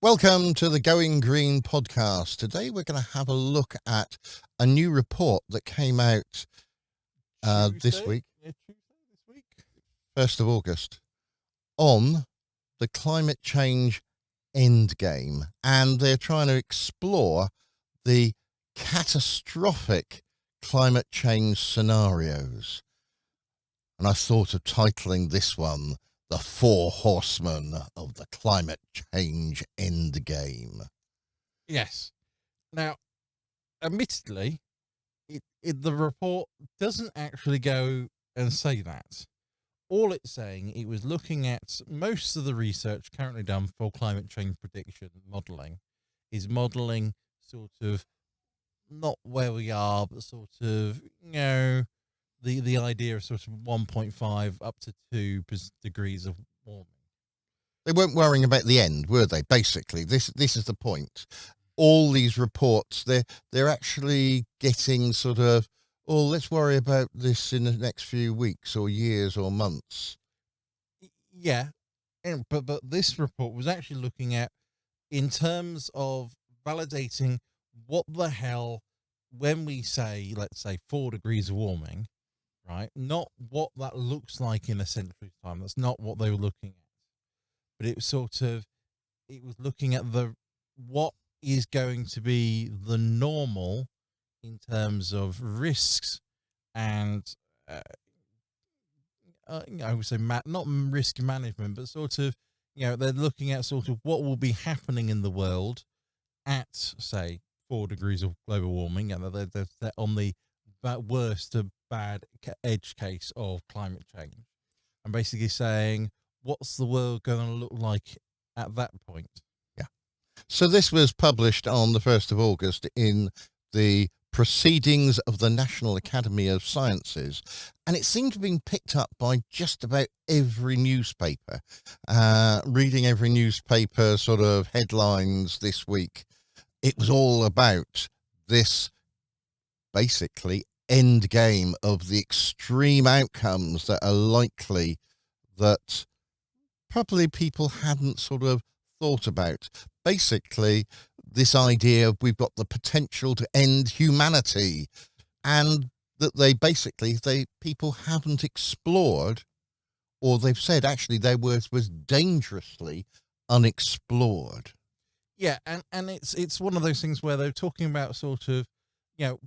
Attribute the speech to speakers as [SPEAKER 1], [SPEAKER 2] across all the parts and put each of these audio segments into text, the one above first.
[SPEAKER 1] Welcome to the Going Green podcast. Today we're going to have a look at a new report that came out this week,
[SPEAKER 2] Tuesday this week.
[SPEAKER 1] 1st of August, on the climate change endgame. And they're trying to explore the catastrophic climate change scenarios. And I thought of titling this one, The Four Horsemen of the Climate Change Endgame.
[SPEAKER 2] Yes. Now, admittedly, the report doesn't actually go and say that. All it's saying, it was looking at most of the research currently done for climate change prediction modelling, is modelling sort of not where we are, but sort of, the idea of sort of 1.5 up to 2 degrees of warming.
[SPEAKER 1] They weren't worrying about the end, were they? Basically, this is the point. All these reports, they're actually getting sort of, oh, let's worry about this in the next few weeks or years or months.
[SPEAKER 2] Yeah, but this report was actually looking at, in terms of validating what the hell, when we say, let's say 4 degrees of warming, right? Not what that looks like in a century's time. That's not what they were looking at. But it was looking at what is going to be the normal in terms of risks and, I would say, not risk management, but sort of, they're looking at sort of what will be happening in the world at, say, 4 degrees of global warming, and they're on the worst to bad edge case of climate change, and basically saying, what's the world going to look like at that point?
[SPEAKER 1] Yeah. So this was published on the 1st of August in the Proceedings of the National Academy of Sciences, and it seemed to have been picked up by just about every newspaper. Reading every newspaper sort of headlines this week, it was all about this basically end game of the extreme outcomes that are likely, that probably people hadn't sort of thought about. Basically, this idea of we've got the potential to end humanity, and that people haven't explored, or they've said actually their words was dangerously unexplored.
[SPEAKER 2] Yeah, and it's one of those things where they're talking about sort of,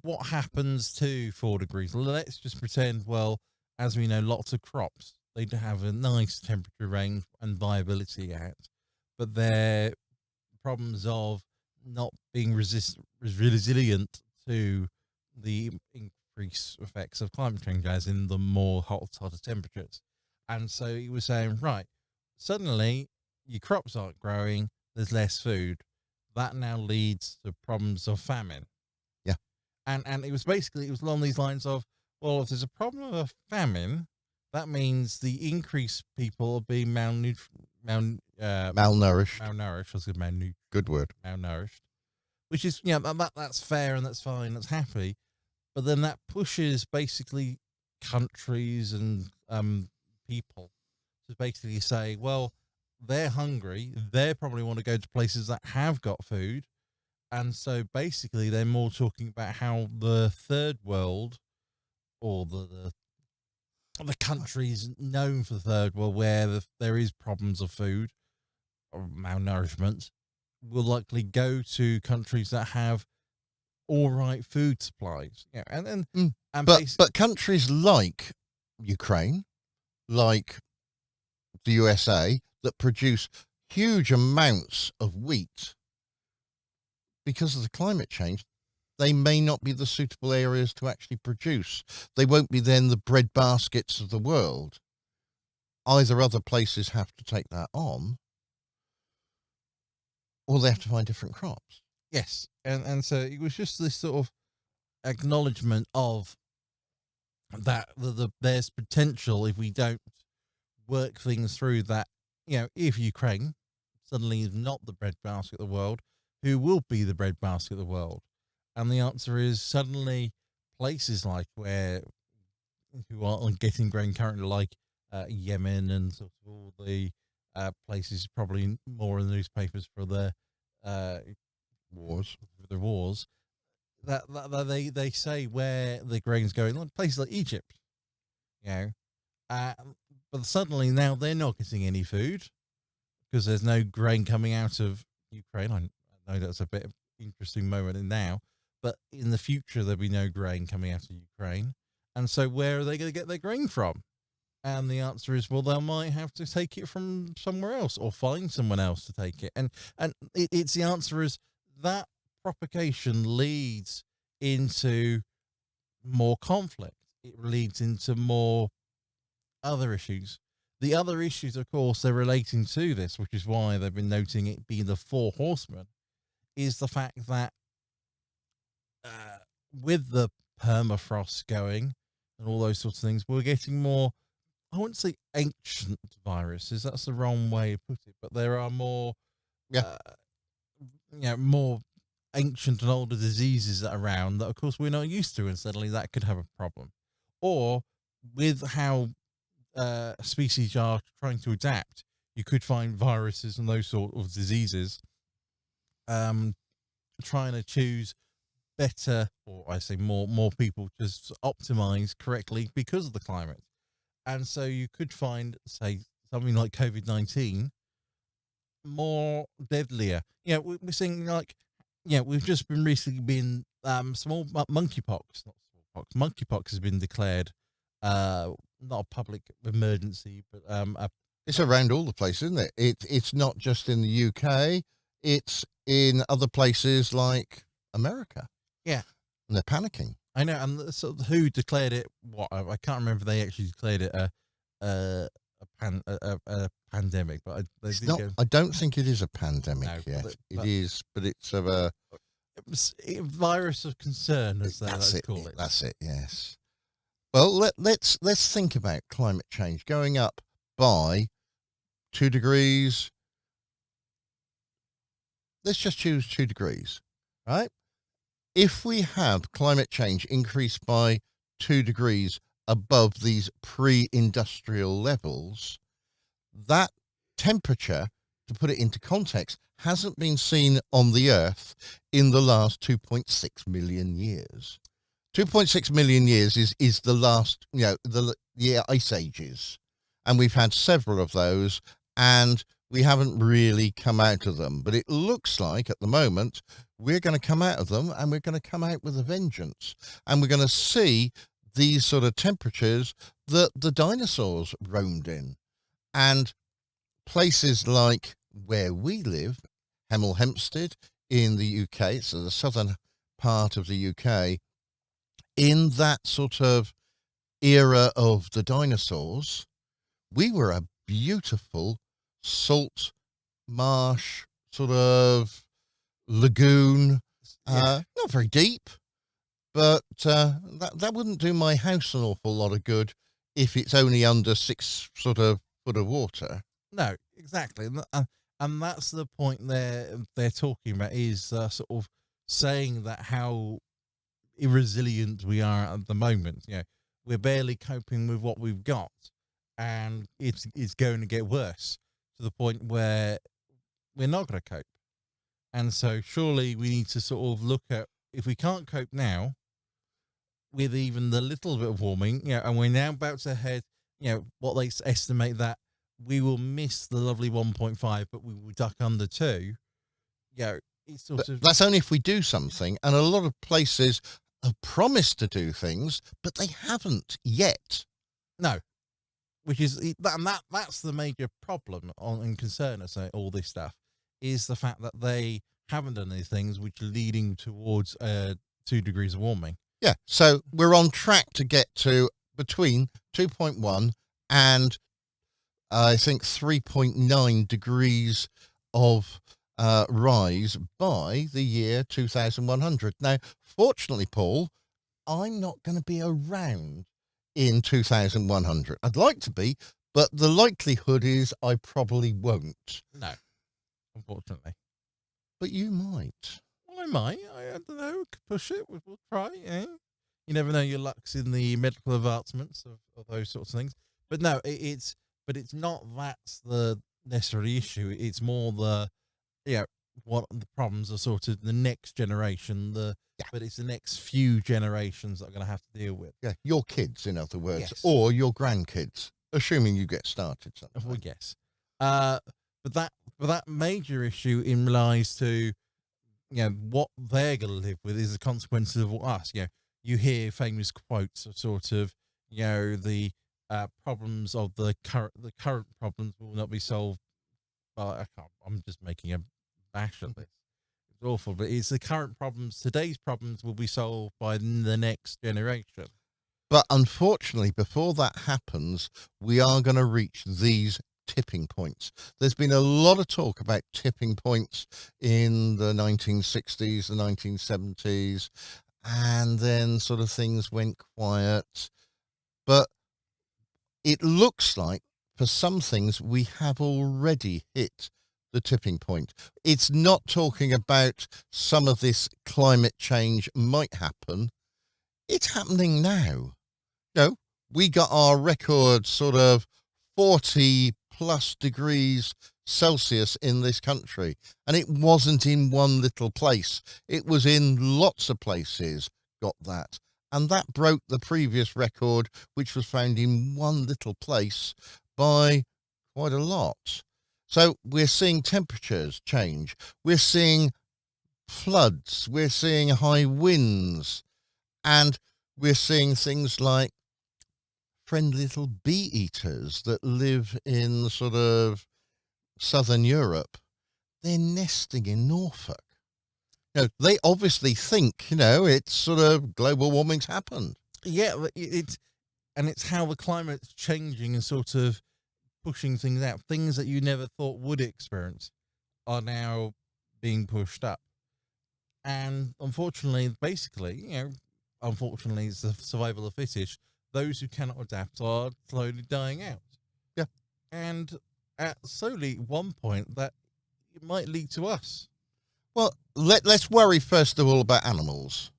[SPEAKER 2] what happens to 4 degrees. Let's just pretend, well, as we know, lots of crops, they have a nice temperature range and viability at, but they're problems of not being resilient to the increased effects of climate change, as in the more hotter temperatures. And so he was saying, right, suddenly your crops aren't growing, there's less food. That now leads to problems of famine.
[SPEAKER 1] Yeah.
[SPEAKER 2] And it was along these lines of, well, if there's a problem of famine, that means the increased people are being malnourished. I was good,
[SPEAKER 1] Good word.
[SPEAKER 2] malnourished, which is, that's fair and that's fine, that's happy. But then that pushes basically countries and people to basically say, well, they're hungry, they probably want to go to places that have got food. And so basically they're more talking about how the third world, or the countries known for the third world where there is problems of food or malnourishment, will likely go to countries that have all right food supplies. Yeah,
[SPEAKER 1] But countries like Ukraine, like the USA, that produce huge amounts of wheat, because of the climate change, they may not be the suitable areas to actually produce. They won't be then the bread baskets of the world. Either other places have to take that on, or they have to find different crops.
[SPEAKER 2] yes, and so it was just this sort of acknowledgement of that there's potential if we don't work things through, that, if Ukraine suddenly is not the breadbasket of the world, who will be the breadbasket of the world? And the answer is suddenly places like who are getting grain currently, like Yemen and sort of all the places probably more in the newspapers for their
[SPEAKER 1] Wars.
[SPEAKER 2] wars. That they say where the grain's going, like places like Egypt, you know, uh, but suddenly now they're not getting any food because there's no grain coming out of Ukraine. I know that's a bit of an interesting moment in now, but in the future there'll be no grain coming out of Ukraine, and so where are they going to get their grain from? And the answer is, well, they might have to take it from somewhere else or find someone else to take it. And it's the answer is that propagation leads into more conflict. It leads into more other issues. The other issues, of course, they're relating to this, which is why they've been noting it being the four horsemen, is the fact that with the permafrost going and all those sorts of things, we're getting more, I wouldn't say ancient viruses. That's the wrong way to put it. But there are more,
[SPEAKER 1] Yeah.
[SPEAKER 2] More ancient and older diseases that are around that, of course, we're not used to, and suddenly that could have a problem. Or with how species are trying to adapt, you could find viruses and those sort of diseases trying to choose better, or I say more people just optimize correctly because of the climate. And so you could find, say, something like COVID-19 more deadlier. We're seeing we've just been recently been small monkeypox, not smallpox. Monkeypox has been declared not a public emergency, but
[SPEAKER 1] It's around all the places, isn't it? It's not just in the UK. It's in other places like America.
[SPEAKER 2] Yeah.
[SPEAKER 1] And they're panicking.
[SPEAKER 2] I know. And sort of who declared it? What I can't remember if they actually declared it a pandemic, but
[SPEAKER 1] It's not. I don't think it is a pandemic yet.
[SPEAKER 2] but
[SPEAKER 1] It is, but it's of a
[SPEAKER 2] virus of concern, as they like to call it.
[SPEAKER 1] That's it. Yes. Well, let's think about climate change going up by 2 degrees. Let's just choose 2 degrees, right? If we have climate change increase by 2 degrees above these pre-industrial levels, that temperature, to put it into context, hasn't been seen on the Earth in the last 2.6 million years. 2.6 million years is the last, the ice ages. And we've had several of those, and we haven't really come out of them. But it looks like at the moment we're going to come out of them, and we're going to come out with a vengeance. And we're going to see these sort of temperatures that the dinosaurs roamed in. And places like where we live, Hemel Hempstead in the UK, so the southern part of the UK, in that sort of era of the dinosaurs, we were a beautiful salt marsh sort of lagoon, not very deep, but that wouldn't do my house an awful lot of good if it's only under 6 sort of foot of water.
[SPEAKER 2] No, exactly, and that's the point they're talking about, is sort of saying that how irresilient we are at the moment. We're barely coping with what we've got, and it's going to get worse to the point where we're not going to cope. And so surely we need to sort of look at, if we can't cope now with even the little bit of warming, and we're now about to head, what they estimate that we will miss the lovely 1.5, but we will duck under 2. It's sort of,
[SPEAKER 1] that's only if we do something, and a lot of places have promised to do things, but they haven't yet.
[SPEAKER 2] No, which is that's the major problem and concern of all this stuff, is the fact that they haven't done any things which are leading towards 2 degrees of warming.
[SPEAKER 1] Yeah, so we're on track to get to between 2.1 and I think 3.9 degrees of rise by the year 2100. Now, fortunately, Paul, I'm not going to be around in 2100. I'd like to be, but the likelihood is I probably won't.
[SPEAKER 2] No, unfortunately.
[SPEAKER 1] But you might.
[SPEAKER 2] Well, I might. I don't know. Could push it. We'll try. You never know your luck's in the medical advancements of those sorts of things. But no, it's not. That's necessarily issue. It's more the what the problems are sort of the next generation,
[SPEAKER 1] Yeah.
[SPEAKER 2] but it's the next few generations that are going to have to deal with.
[SPEAKER 1] Yeah, your kids, in other words,
[SPEAKER 2] Yes.
[SPEAKER 1] or your grandkids, assuming you get started sometime.
[SPEAKER 2] Well, yes. But that major issue in relies to what they're going to live with is the consequences of us. You hear famous quotes of sort of the problems of the current problems will not be solved. I'm just making a bash at this. It's awful, but it's the current problems. Today's problems will be solved by the next generation.
[SPEAKER 1] But unfortunately, before that happens, we are going to reach these tipping points. There's been a lot of talk about tipping points in the 1960s, the 1970s, and then sort of things went quiet. But it looks like for some things we have already hit the tipping point. It's not talking about some of this climate change might happen. It's happening now. We got our record sort of 40 plus degrees Celsius in this country, and it wasn't in one little place. It was in lots of places got that. And that broke the previous record, which was found in one little place, by quite a lot. So we're seeing temperatures change. We're seeing floods. We're seeing high winds. And we're seeing things like friendly little bee eaters that live in sort of southern Europe. They're nesting in Norfolk. They obviously think, it's sort of global warming's happened.
[SPEAKER 2] Yeah, it's how the climate's changing and sort of pushing things out. Things that you never thought would experience are now being pushed up. And unfortunately, basically, unfortunately, it's the survival of the fittest. Those who cannot adapt are slowly dying out.
[SPEAKER 1] Yeah.
[SPEAKER 2] And at solely one point, that it might lead to us.
[SPEAKER 1] Well, let's worry first of all about animals.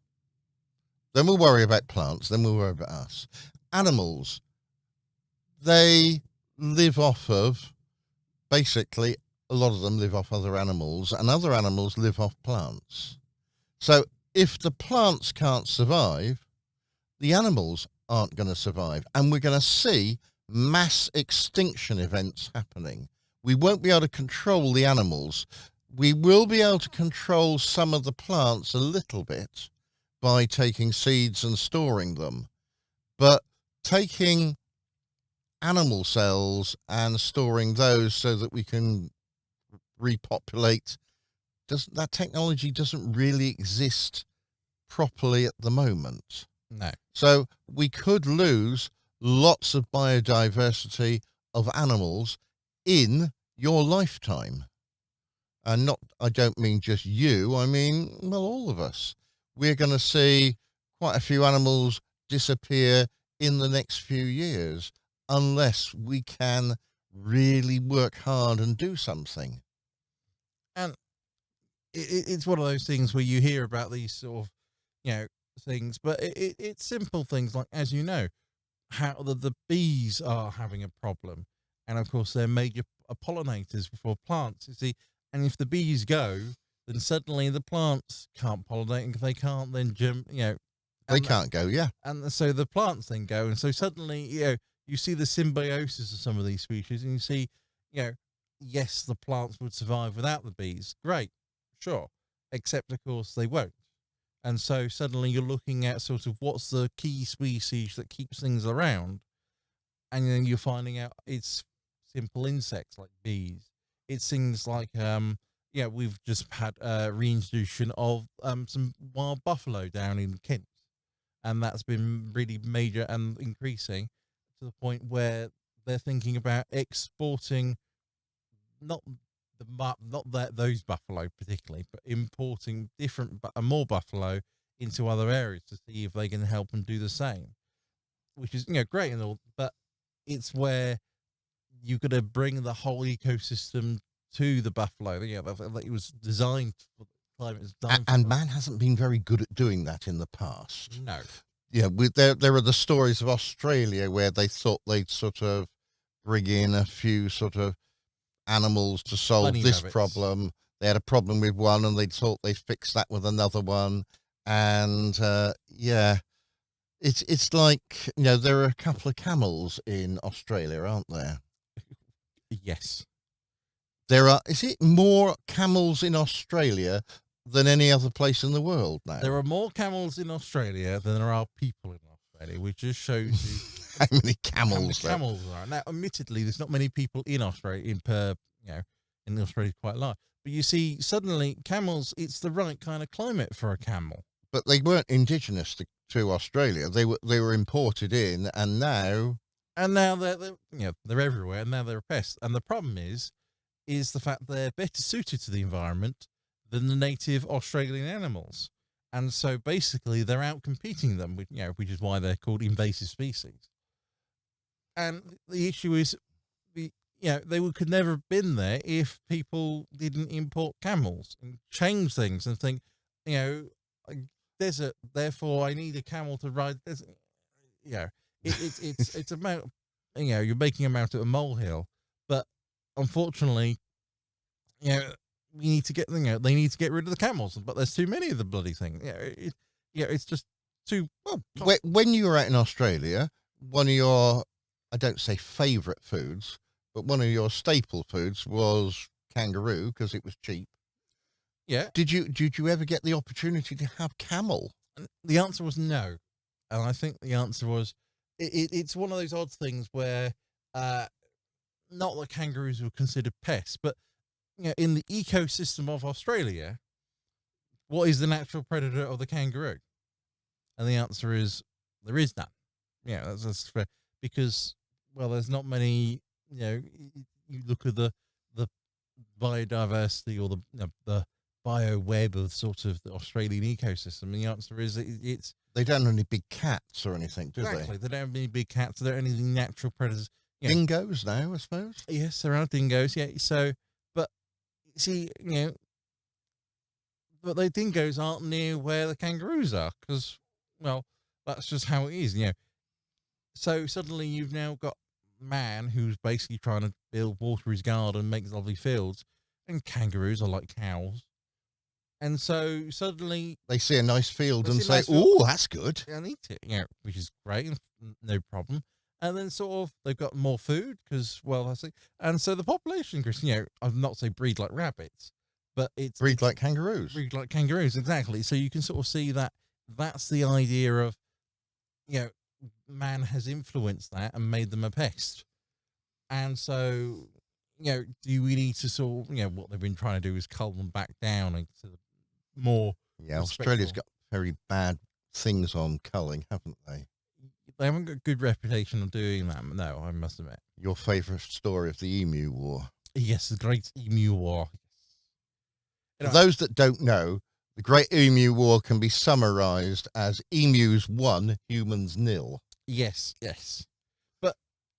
[SPEAKER 1] Then we'll worry about plants. Then we'll worry about us. Animals, they live off of, basically, a lot of them live off other animals, and other animals live off plants. So if the plants can't survive, the animals aren't going to survive. And we're going to see mass extinction events happening. We won't be able to control the animals. We will be able to control some of the plants a little bit by taking seeds and storing them. But taking animal cells and storing those so that we can repopulate, that technology doesn't really exist properly at the moment.
[SPEAKER 2] No.
[SPEAKER 1] So we could lose lots of biodiversity of animals in your lifetime. And I don't mean just you, I mean, well, all of us. We're going to see quite a few animals disappear in the next few years unless we can really work hard and do something.
[SPEAKER 2] And it's one of those things where you hear about these sort of, things, but it's simple things like, as you know, how the bees are having a problem. And of course, they're major pollinators for plants, you see. And if the bees go, then suddenly the plants can't pollinate, and if they can't, then
[SPEAKER 1] they can't go, yeah.
[SPEAKER 2] And so the plants then go, and so suddenly, you see the symbiosis of some of these species, and you see, yes, the plants would survive without the bees. Great, sure, except of course they won't. And so suddenly you're looking at sort of what's the key species that keeps things around, and then you're finding out it's simple insects like bees. It's things like we've just had reintroduction of some wild buffalo down in Kent, and that's been really major and increasing to the point where they're thinking about exporting those buffalo particularly, but importing different more buffalo into other areas to see if they can help them do the same, which is great and all, but it's where you've got to bring the whole ecosystem to the buffalo. It was designed for the climate.
[SPEAKER 1] And man hasn't been very good at doing that in the past.
[SPEAKER 2] No.
[SPEAKER 1] Yeah, there are the stories of Australia where they thought they'd sort of bring in a few sort of animals to solve
[SPEAKER 2] Bunny
[SPEAKER 1] this
[SPEAKER 2] rabbits.
[SPEAKER 1] problem. They had a problem with one, and they thought they'd fix that with another one. And yeah, it's like, there are a couple of camels in Australia, aren't there?
[SPEAKER 2] Yes.
[SPEAKER 1] There are. Is it more camels in Australia than any other place in the world now?
[SPEAKER 2] There are more camels in Australia than there are people in Australia, which just shows you
[SPEAKER 1] How many
[SPEAKER 2] how many
[SPEAKER 1] camels?
[SPEAKER 2] camels there are. Now, admittedly, there's not many people in Australia in Australia quite large. But you see, suddenly camels, it's the right kind of climate for a camel.
[SPEAKER 1] But they weren't indigenous to Australia. They were imported in, and now
[SPEAKER 2] They're everywhere, and now they're a pest. And the problem is the fact they're better suited to the environment than the native Australian animals. And so basically they're out competing them, which is why they're called invasive species. And the issue is, they could never have been there if people didn't import camels and change things and think, like, desert, therefore I need a camel to ride desert. It's about, you're making them out of a molehill. But unfortunately, we need to they need to get rid of the camels, but there's too many of the bloody thing. It's just too.
[SPEAKER 1] Well, when you were out in Australia, one of your, I don't say favourite foods, but one of your staple foods was kangaroo because it was cheap.
[SPEAKER 2] Yeah.
[SPEAKER 1] Did you ever get the opportunity to have camel?
[SPEAKER 2] And the answer was no, and I think the answer was it's one of those odd things where not that kangaroos were considered pests, but in the ecosystem of Australia, what is the natural predator of the kangaroo? And the answer is there is none. Yeah, that's fair. Because, well, there's not many. You look at the biodiversity or the bio web of sort of the Australian ecosystem. And the answer is it's
[SPEAKER 1] They don't have any big cats or anything, do
[SPEAKER 2] exactly. They don't have any big cats. They don't have any natural predators.
[SPEAKER 1] they? Dingoes now, I suppose.
[SPEAKER 2] Yes, there are dingoes. Yeah, so but see, but the dingoes aren't near where the kangaroos are because, well, that's just how it is. So suddenly you've now got man who's basically trying to build, water his garden, make lovely fields, and kangaroos are like cows. And so suddenly
[SPEAKER 1] They see a nice field
[SPEAKER 2] They
[SPEAKER 1] and
[SPEAKER 2] see a
[SPEAKER 1] say,
[SPEAKER 2] nice field.
[SPEAKER 1] "Oh, that's good."
[SPEAKER 2] I need it, which is great, and no problem. And then sort of they've got more food because, well, that's it. And so the population increases. I'm not say breed like rabbits, but it's
[SPEAKER 1] Breed like kangaroos.
[SPEAKER 2] breed like kangaroos, exactly. So you can sort of see that that's the idea of, man has influenced that and made them a pest. And so, do we need to sort of, what they've been trying to do is cull them back down into the more.
[SPEAKER 1] Yeah, Australia's got very bad things on culling, haven't they?
[SPEAKER 2] They haven't got a good reputation of doing that. No, I must admit.
[SPEAKER 1] Your favourite story of the Emu War.
[SPEAKER 2] Yes, the Great Emu War.
[SPEAKER 1] For those that don't know, the Great Emu War can be summarised as emus won, humans nil.
[SPEAKER 2] Yes. But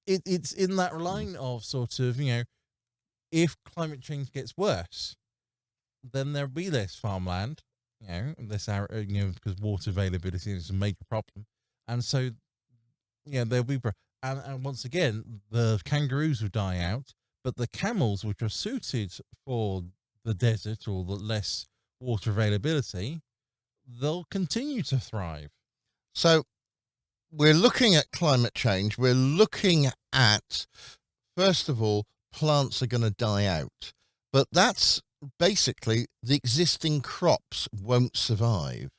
[SPEAKER 2] it's in that line of sort of, if climate change gets worse, then there'll be less farmland, less because water availability is a major problem. And so, there'll be, and once again, the kangaroos will die out, but the camels, which are suited for the desert or the less water availability, they'll continue to thrive.
[SPEAKER 1] So we're looking at climate change. We're looking at, first of all, plants are going to die out. But that's basically the existing crops won't survive.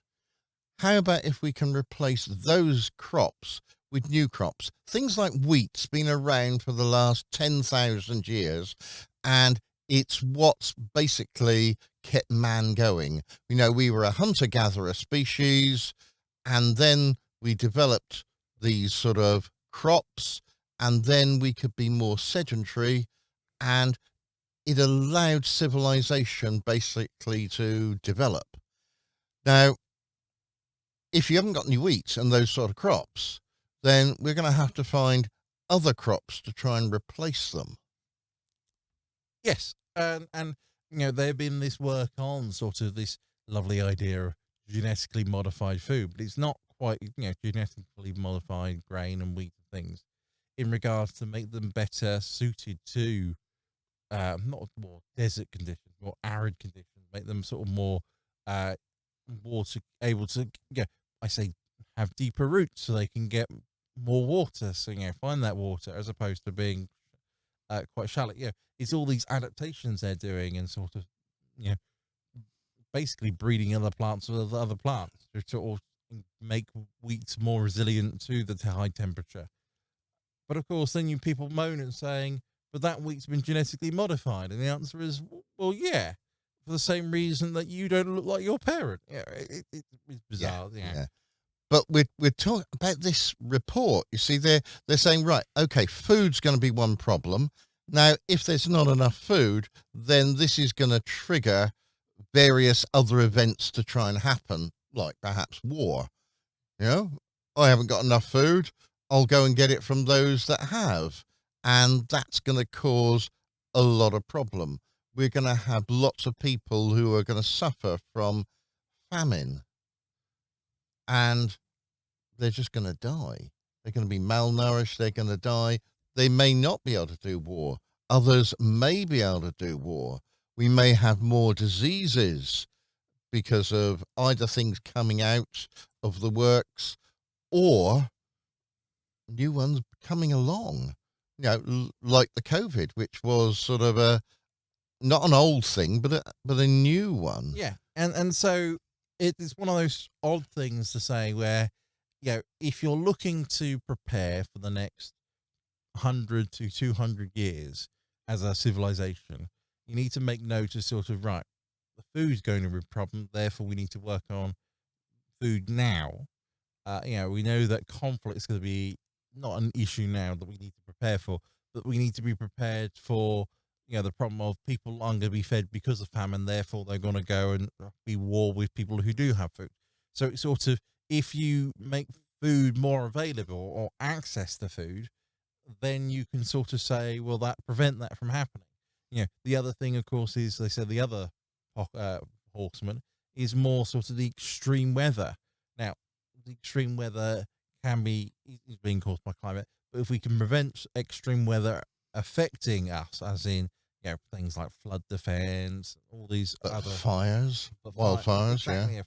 [SPEAKER 1] How about if we can replace those crops with new crops? Things like wheat's been around for the last 10,000 years, and it's what's basically kept man going. We were a hunter-gatherer species, and then we developed these sort of crops, and then we could be more sedentary, and it allowed civilization basically to develop. Now, if you haven't got any wheat and those sort of crops, then we're going to have to find other crops to try and replace them.
[SPEAKER 2] Yes, and there's been this work on sort of this lovely idea of genetically modified food, but it's not quite genetically modified grain and wheat and things in regards to make them better suited to not more desert conditions, more arid conditions, make them sort of more uh, water able to get. I say have deeper roots so they can get more water. So find that water as opposed to being quite shallow. It's all these adaptations they're doing and sort of you know basically breeding other plants with other plants to sort of make wheat more resilient to the high temperature. But of course, then people moan and saying, "But that wheat's been genetically modified," and the answer is, "Well, yeah, for the same reason that you don't look like your parent." It's bizarre.
[SPEAKER 1] Yeah. But we're talking about this report. You see, they're saying, right, okay, food's going to be one problem. Now, if there's not enough food, then this is going to trigger various other events to try and happen, like perhaps war. I haven't got enough food. I'll go and get it from those that have. And that's going to cause a lot of problem. We're going to have lots of people who are going to suffer from famine, and they're just going to die. They're going to be malnourished. They're going to die. They may not be able to do war. Others may be able to do war. We may have more diseases because of either things coming out of the works or new ones coming along, like the COVID, which was sort of not an old thing, but a new one.
[SPEAKER 2] Yeah, and so it's one of those odd things to say where, if you're looking to prepare for the next 100 to 200 years as a civilization, you need to make note of sort of right. The food's going to be a problem, therefore we need to work on food now. We know that conflict is going to be not an issue now that we need to prepare for, but we need to be prepared for the problem of people aren't going to be fed because of famine, therefore they're going to go and be war with people who do have food. So it's sort of, if you make food more available or access to food, then you can sort of say, well, that prevent that from happening. The other thing, of course, is they said the other horseman is more sort of the extreme weather. Now, the extreme weather is being caused by climate, but if we can prevent extreme weather affecting us, as in things like flood defense, all these other
[SPEAKER 1] fires, wildfires,
[SPEAKER 2] exactly,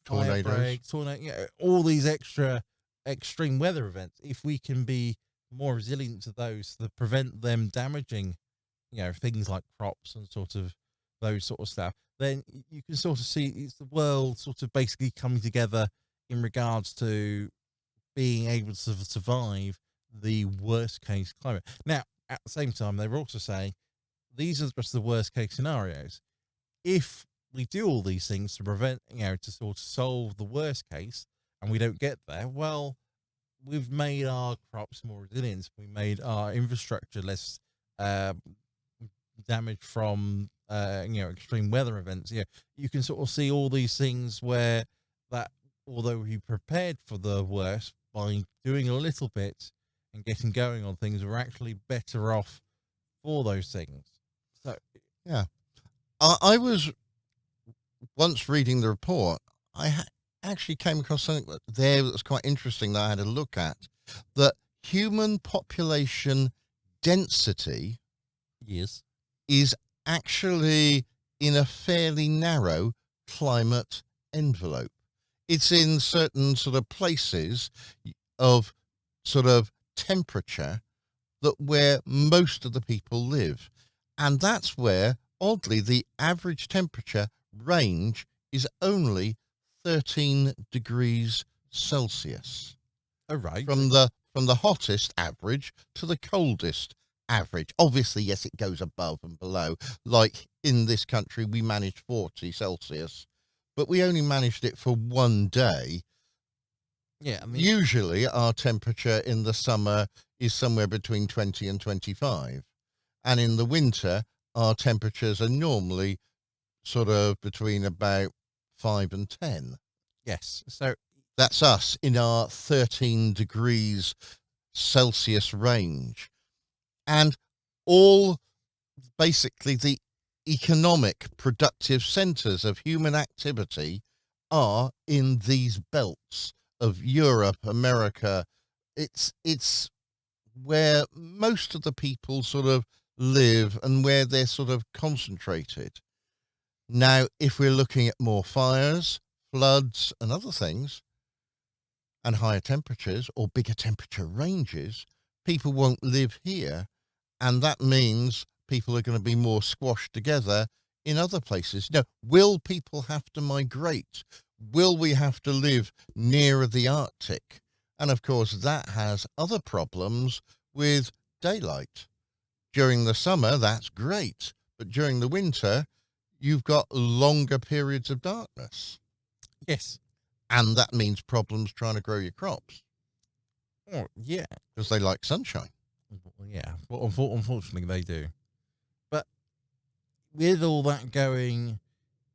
[SPEAKER 1] tornadoes,
[SPEAKER 2] tornado, all these extra extreme weather events. If we can be more resilient to those to prevent them damaging, things like crops and sort of those sort of stuff, then you can sort of see it's the world sort of basically coming together in regards to being able to survive the worst case climate. Now, at the same time, they were also saying these are just the worst case scenarios. If we do all these things to prevent, to sort of solve the worst case, and we don't get there, well, we've made our crops more resilient. We made our infrastructure less damaged from extreme weather events. You can sort of see all these things where that, although we prepared for the worst by doing a little bit and getting going on things, we're actually better off for those things. So
[SPEAKER 1] yeah, I was once reading the report. I actually came across something there that was quite interesting that I had a look at. That human population density is actually in a fairly narrow climate envelope. It's in certain sort of places of sort of temperature that where most of the people live. And that's where, oddly, the average temperature range is only 13 degrees Celsius.
[SPEAKER 2] Oh, right.
[SPEAKER 1] From the hottest average to the coldest average. Obviously, yes, it goes above and below. Like in this country, we managed 40 Celsius, but we only managed it for one day.
[SPEAKER 2] Yeah, I mean,
[SPEAKER 1] usually our temperature in the summer is somewhere between 20 and 25. And in the winter, our temperatures are normally sort of between about 5 and 10.
[SPEAKER 2] yes. So
[SPEAKER 1] That's us in our 13 degrees Celsius range. And all basically the economic productive centers of human activity are in these belts of Europe, America. It's where most of the people sort of live and where they're sort of concentrated. Now, if we're looking at more fires, floods, and other things, and higher temperatures or bigger temperature ranges, people won't live here. And that means people are going to be more squashed together in other places. Now, will people have to migrate? Will we have to live nearer the Arctic? And of course, that has other problems with daylight. During the summer, that's great. But during the winter, you've got longer periods of darkness.
[SPEAKER 2] Yes.
[SPEAKER 1] And that means problems trying to grow your crops.
[SPEAKER 2] Oh, yeah.
[SPEAKER 1] Because they like sunshine.
[SPEAKER 2] Yeah. Well, unfortunately, they do. But with all that going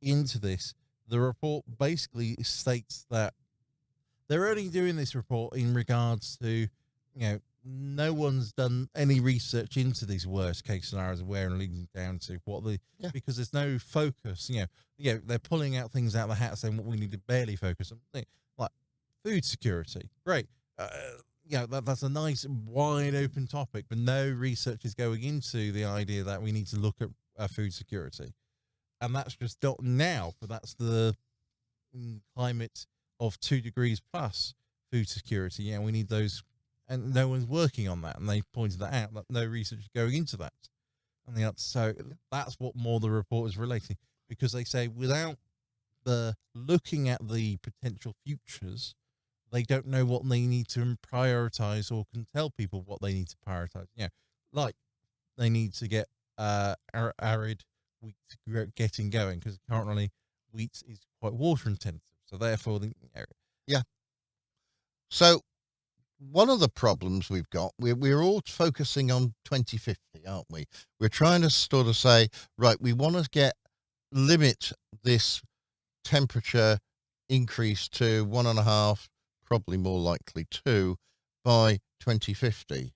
[SPEAKER 2] into this, the report basically states that they're only doing this report in regards to, no one's done any research into these worst case scenarios where and leading down to what because there's no focus. They're pulling out things out of the hat saying what we need to barely focus on, like food security. Great. That's a nice wide open topic, but no research is going into the idea that we need to look at food security. And that's just not now, but that's the climate of 2 degrees plus food security. Yeah, we need those, and no one's working on that. And they pointed that out, that no research is going into that. And so that's what more the report is relating, because they say without the looking at the potential futures, they don't know what they need to prioritize or can tell people what they need to prioritize. Like they need to get arid wheat getting going, because currently wheat is quite water intensive. So therefore,
[SPEAKER 1] So one of the problems we've got, we're all focusing on 2050, aren't we? We're trying to sort of say, right, we want to limit this temperature increase to 1.5, probably more likely 2, by 2050.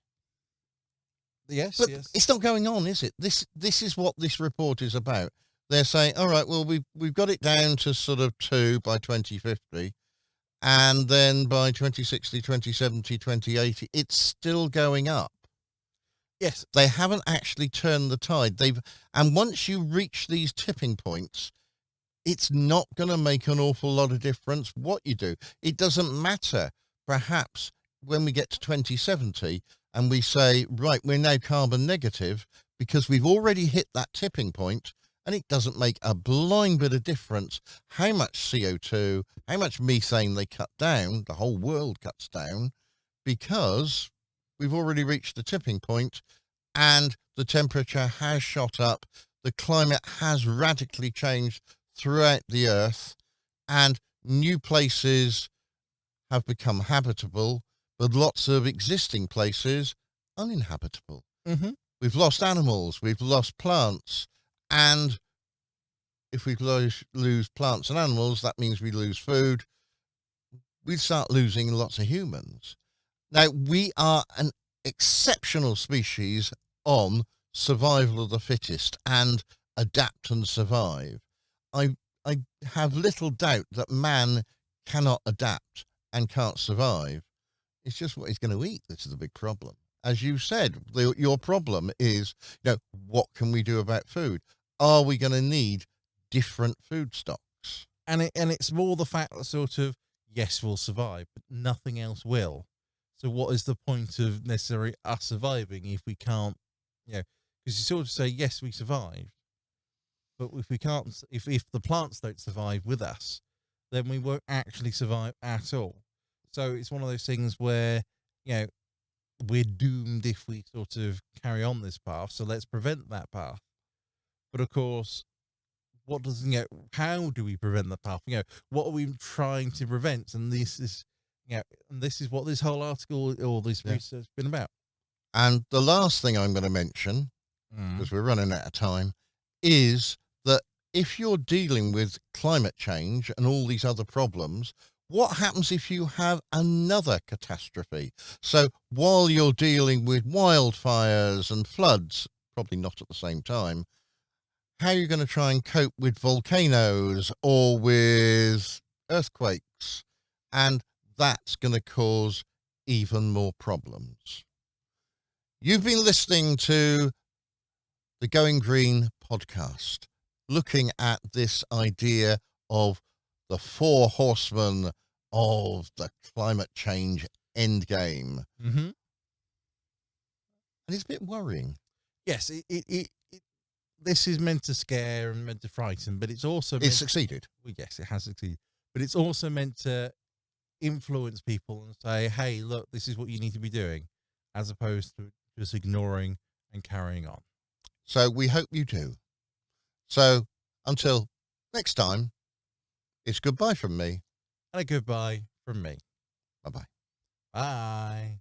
[SPEAKER 2] Yes,
[SPEAKER 1] But
[SPEAKER 2] yes.
[SPEAKER 1] it's not going on, is it? This is what this report is about. They're saying, all right, well, we've got it down to sort of 2 by 2050. And then by 2060, 2070, 2080, it's still going up.
[SPEAKER 2] Yes.
[SPEAKER 1] They haven't actually turned the tide. And once you reach these tipping points, it's not going to make an awful lot of difference what you do. It doesn't matter, perhaps, when we get to 2070 and we say, right, we're now carbon negative, because we've already hit that tipping point. And it doesn't make a blind bit of difference how much CO2, how much methane they cut down, the whole world cuts down, because we've already reached the tipping point and the temperature has shot up. The climate has radically changed throughout the earth, and new places have become habitable, but lots of existing places uninhabitable.
[SPEAKER 2] Mm-hmm.
[SPEAKER 1] We've lost animals, we've lost plants. And if we lose plants and animals, that means we lose food. We start losing lots of humans. Now, we are an exceptional species on survival of the fittest and adapt and survive. I have little doubt that man cannot adapt and can't survive. It's just what he's going to eat that's the big problem. As you said, your problem is, what can we do about food? Are we going to need different food stocks?
[SPEAKER 2] And it's more the fact that sort of, yes, we'll survive, but nothing else will. So what is the point of necessarily us surviving if we can't, because you sort of say, yes, we survived, but if we can't, if the plants don't survive with us, then we won't actually survive at all. So it's one of those things where, we're doomed if we sort of carry on this path. So let's prevent that path. But of course, how do we prevent the path? What are we trying to prevent? And this is, and this is what this whole article or this research has been about.
[SPEAKER 1] And the last thing I'm going to mention, because we're running out of time, is that if you're dealing with climate change and all these other problems, what happens if you have another catastrophe? So while you're dealing with wildfires and floods, probably not at the same time, how are you going to try and cope with volcanoes or with earthquakes? And that's going to cause even more problems. You've been listening to the Going Green podcast, looking at this idea of the four horsemen of the climate change endgame.
[SPEAKER 2] Mm-hmm.
[SPEAKER 1] And it's a bit worrying.
[SPEAKER 2] Yes, this is meant to scare and meant to frighten, but it's also
[SPEAKER 1] It's succeeded.
[SPEAKER 2] well, yes, it has succeeded, but it's also meant to influence people and say, hey, look, this is what you need to be doing, as opposed to just ignoring and carrying on.
[SPEAKER 1] So we hope you do. So until next time, it's goodbye from me.
[SPEAKER 2] And a goodbye from me.
[SPEAKER 1] Bye-bye.
[SPEAKER 2] Bye.